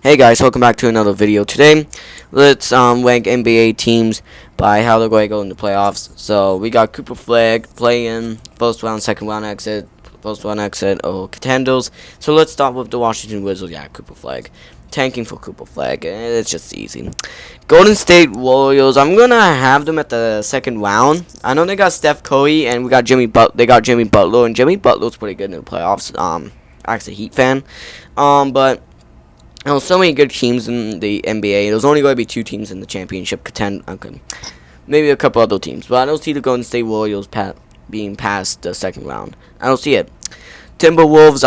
Hey guys, welcome back to another video. Today, let's rank NBA teams by how they're going to go in the playoffs. So we got Cooper Flag, play-in, first round, second round exit, first round exit, or contenders. So let's start with the Washington Wizards. Yeah, Cooper Flag, tanking for Cooper Flag. It's just easy. Golden State Warriors. I'm gonna have them at the second round. I know they got Steph Curry and we got They got Jimmy Butler, and Jimmy Butler's pretty good in the playoffs. Actually, Heat fan. But so many good teams in the NBA. There's only going to be 2 teams in the championship okay. Maybe a couple other teams, but I don't see the Golden State Warriors being past the second round. I don't see it. Timberwolves,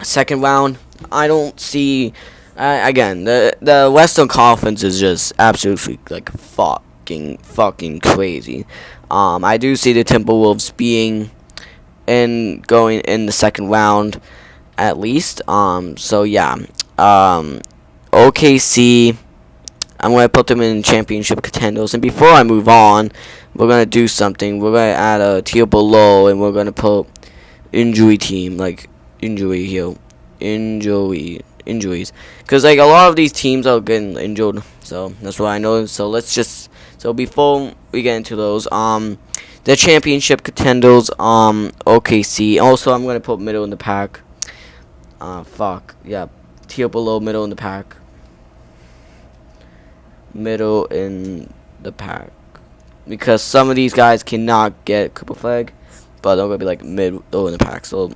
second round. I don't see. Again, the Western Conference is just absolutely like fucking crazy. I do see the Timberwolves going in the second round at least. So yeah. OKC, I'm going to put them in championship contenders. And before I move on, we're going to do something. We're going to add a tier below, and we're going to put injury team, like injury here. Injuries. Because like a lot of these teams are getting injured. So that's what I know. So before we get into those, the championship contenders, OKC. Also, I'm going to put middle in the pack. Yeah. Tier below, middle in the pack. Middle in the pack. Because some of these guys cannot get Cooper Flag, but they're going to be like middle in the pack. So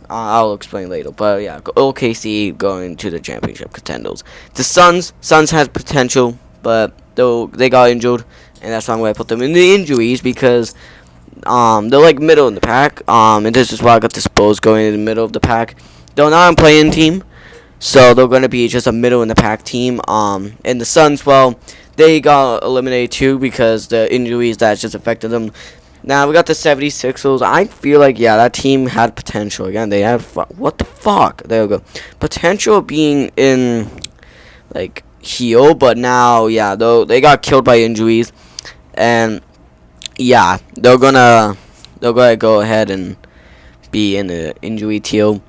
I'll explain later. But yeah, OKC going to the championship contenders. The Suns has potential, but they got injured, and that's why I'm going to put them in the injuries, because they're like middle in the pack. And this is why I got the Spurs going in the middle of the pack. They're not a play-in team, so they're going to be just a middle in the pack team. And the Suns, well, they got eliminated too because the injuries that just affected them. Now we got the 76ers. I feel like, yeah, that team had potential. Again, they had what the fuck? There we go. Potential of being in like heel, but now, yeah, they got killed by injuries, and yeah, they're gonna go ahead and be in the injury tier.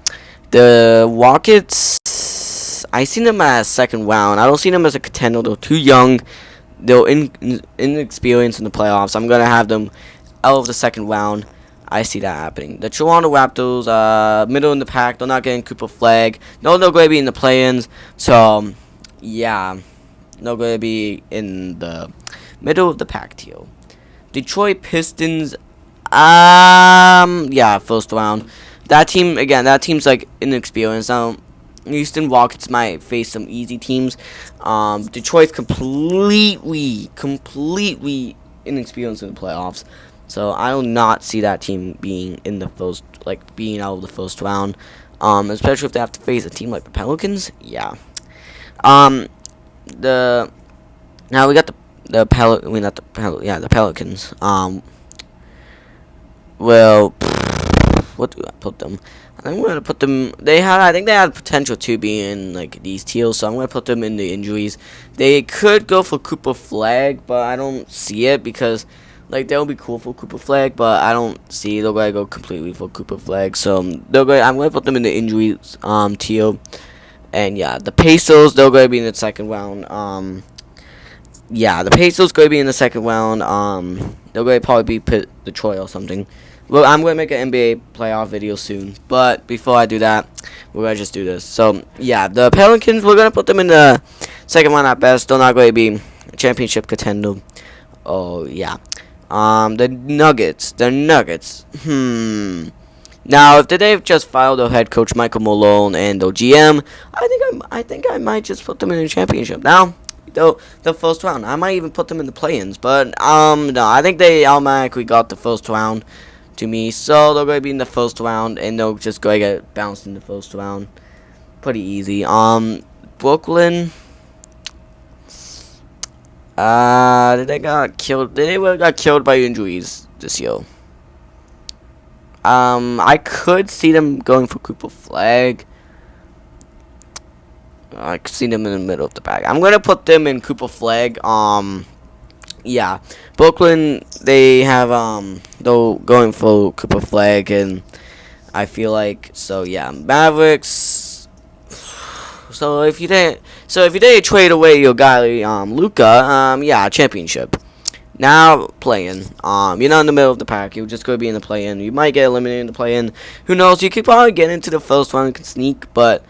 The Rockets, I see them as second round. I don't see them as a contender. They're too young. They're inexperienced in the playoffs. I'm going to have them out of the second round. I see that happening. The Toronto Raptors, middle in the pack. They're not getting Cooper Flag. No, they're going to be in the play-ins. So, yeah, they're going to be in the middle of the pack tier. Detroit Pistons, yeah, first round. That team's like inexperienced. Houston Rockets might face some easy teams. Detroit's completely inexperienced in the playoffs. So I do not see that team being in the being out of the first round. Especially if they have to face a team like the Pelicans. Yeah. Now we got the Pelicans. Well, what do I put them? I'm going to put them. I think they had potential to be in like these tiers, so I'm going to put them in the injuries. They could go for Cooper Flag, but I don't see it because like that would be cool for Cooper Flag, but I don't see they're going to go completely for Cooper Flag. So I'm going to put them in the injuries tier. And yeah, the Pacers, they're going to be in the second round. Yeah, the Pacers going to be in the second round. They're going to probably be Detroit or something. Well, I'm going to make an NBA playoff video soon. But before I do that, we're going to just do this. So, yeah, the Pelicans, we're going to put them in the second round at best. They're not going to be a championship contender. Oh, yeah. The Nuggets. Now, if they've just fired their head coach Michael Malone and their GM, I think I might just put them in the championship. Now, the first round. I might even put them in the play-ins. But, no, I think they automatically got the first round to me, so they're going to be in the first round, and they'll just go get bounced in the first round. Pretty easy. Brooklyn. They got killed by injuries this year. I could see them going for Cooper Flag. I could see them in the middle of the pack. I'm going to put them in Cooper Flag. Yeah, Brooklyn, they have they're going for Cooper Flag, and I feel like, so yeah, Mavericks, if you didn't trade away your guy Luca, yeah, championship. Now playing. You're not in the middle of the pack. You're just gonna be in the play-in. You might get eliminated in the play-in. Who knows? You could probably get into the first round and can sneak, but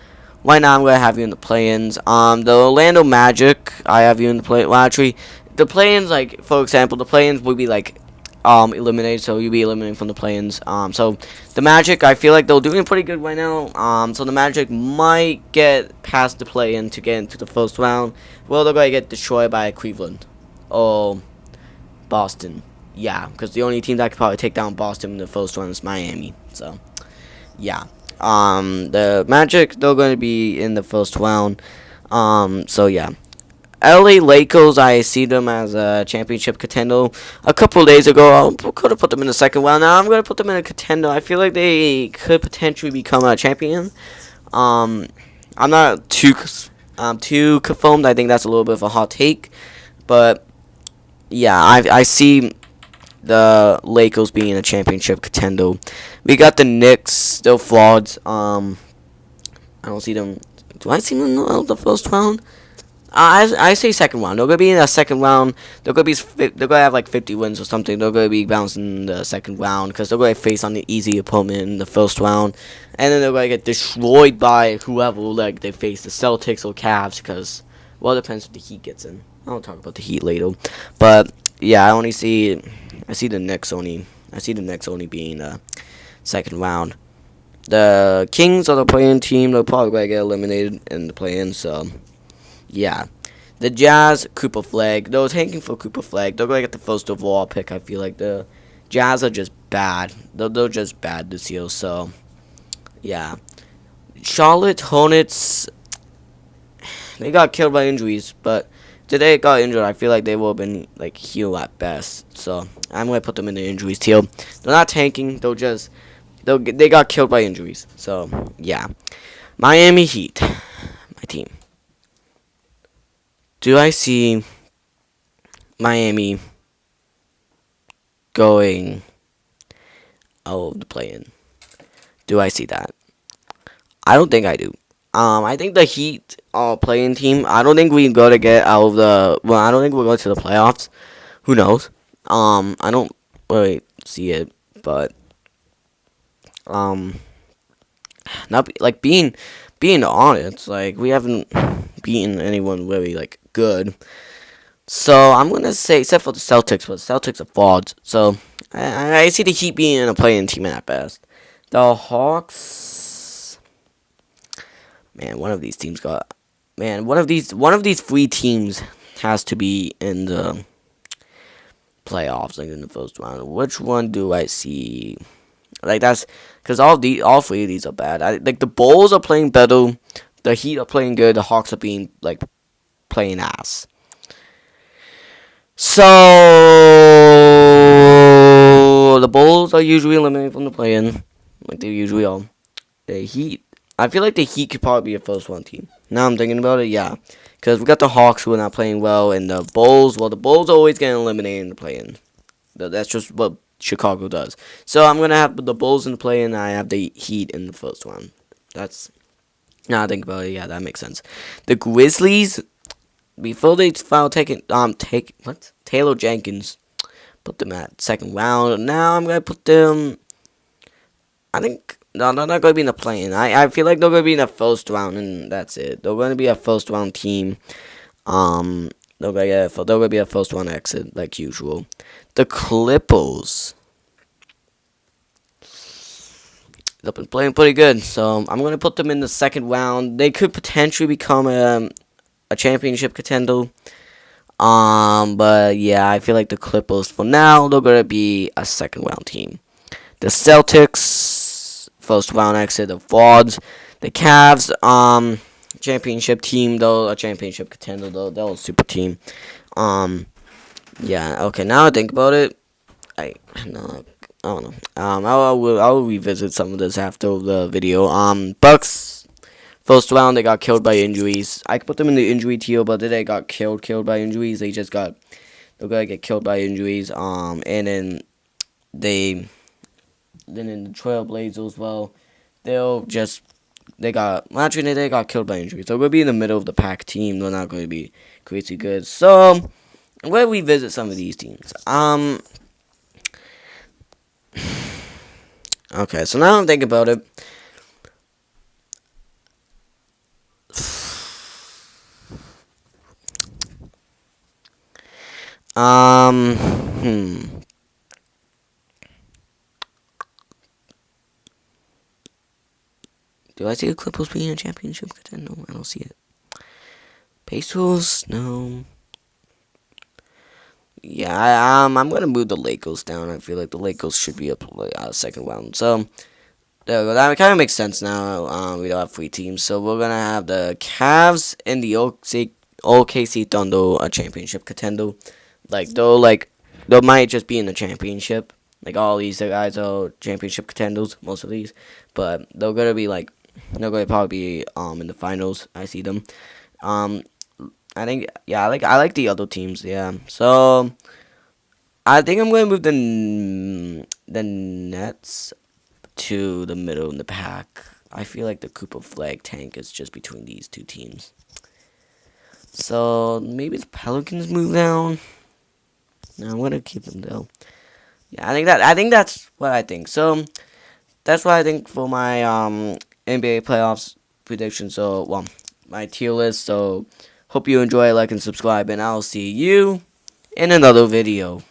right now I'm gonna have you in the play-ins. The Orlando Magic, I have you in the play. Well, actually, the play-ins, like for example, the play-ins would be like eliminated, so you'll be eliminated from the play-ins. So the Magic, I feel like they're doing pretty good right now. So the Magic might get past the play-in to get into the first round. Well, they're gonna get destroyed by Cleveland. Oh. Boston. Yeah, because the only team that could probably take down Boston in the first round is Miami. So, yeah. The Magic, they're going to be in the first round. So, yeah. LA Lakers, I see them as a championship contender. A couple days ago, I could have put them in the second round. Now I'm going to put them in a contender. I feel like they could potentially become a champion. I'm not too confirmed. I think that's a little bit of a hot take. But yeah, I see the Lakers being a championship contender. We got the Knicks, they're frauds. I don't see them. Do I see them in the first round? I say second round. They're gonna be in the second round. They're gonna have like 50 wins or something. They're gonna be bouncing in the second round because they're gonna face on the easy opponent in the first round, and then they're gonna get destroyed by whoever. Like they face the Celtics or Cavs because, well, it depends if the Heat gets in. I'll talk about the Heat later, but yeah, I see the Knicks only being second round. The Kings are the play-in team. They're probably gonna get eliminated in the play-in. So yeah, the Jazz, Cooper Flag. They're tanking for Cooper Flag. They're gonna get the first overall pick. I feel like the Jazz are just bad. They're just bad this year. So yeah, Charlotte Hornets. They got killed by injuries, but today got injured. I feel like they will have been like healed at best. So I'm gonna put them in the injuries tier. They're not tanking. They got killed by injuries. So yeah, Miami Heat, my team. Do I see Miami going out of the play-in? Do I see that? I don't think I do. I think the Heat are playing team. I don't think we can go to get out of the. Well, I don't think we'll go to the playoffs. Who knows? I don't really see it, but not like being honest. Like we haven't beaten anyone really like good. So I'm gonna say, except for the Celtics, but the Celtics are frauds. So I see the Heat being in a playing team at best. The Hawks. Man, one of these three teams has to be in the playoffs, like in the first round. Which one do I see? Like that's because all three of these are bad. Like the Bulls are playing better, the Heat are playing good, the Hawks are being like playing ass. So the Bulls are usually eliminated from the play-in, like they usually are. The Heat. I feel like the Heat could probably be a first-round team. Now I'm thinking about it, yeah. Because we got the Hawks who are not playing well, and the Bulls, well, the Bulls are always getting eliminated in the play-in. That's just what Chicago does. So I'm going to have the Bulls in the play-in, and I have the Heat in the first round. Now I think about it, yeah, that makes sense. The Grizzlies, before they found Taylor Jenkins, put them at second round. Now I'm going to put them, I think. No, they're not going to be in the play-in. I feel like they're going to be in the first round, and that's it. They're going to be a first-round team. They're going to be a first-round exit, like usual. The Clippers. They've been playing pretty good, so I'm going to put them in the second round. They could potentially become a championship contender. But, yeah, I feel like the Clippers, for now, they're going to be a second-round team. The Celtics, first round exit. The frauds, the Cavs, championship team though, a championship contender though. They're a super team. Yeah. Okay. Now I think about it, I don't know. I'll revisit some of this after the video. Bucks, first round they got killed by injuries. I could put them in the injury tier, but they got killed by injuries. They're gonna get killed by injuries. And then in the Trailblazers, well, they'll just actually they got killed by injury. So we'll be in the middle of the pack team. They're not going to be crazy good. So I'm going to revisit some of these teams. Okay, so now I'm thinking about it. Hmm. Do I see the Clippers being a championship contender? No, I don't see it. Pacers? No. Yeah, I'm gonna move the Lakers down. I feel like the Lakers should be up second round. So there we go. That kind of makes sense now. We don't have three teams, so we're gonna have the Cavs and the OKC Thunder a championship contender. They might just be in the championship. Like all these guys are championship contenders, most of these, but they're gonna probably be in the finals. I see them. Um, I think yeah, I like the other teams. Yeah, so I think I'm gonna move the Nets to the middle in the pack. I feel like the Cooper Flag tank is just between these two teams. So maybe the Pelicans move down. No, I'm gonna keep them though. Yeah, I think that's what I think. So that's what I think for my NBA playoffs prediction. So well, my tier list. So hope you enjoy, like and subscribe, and I'll see you in another video.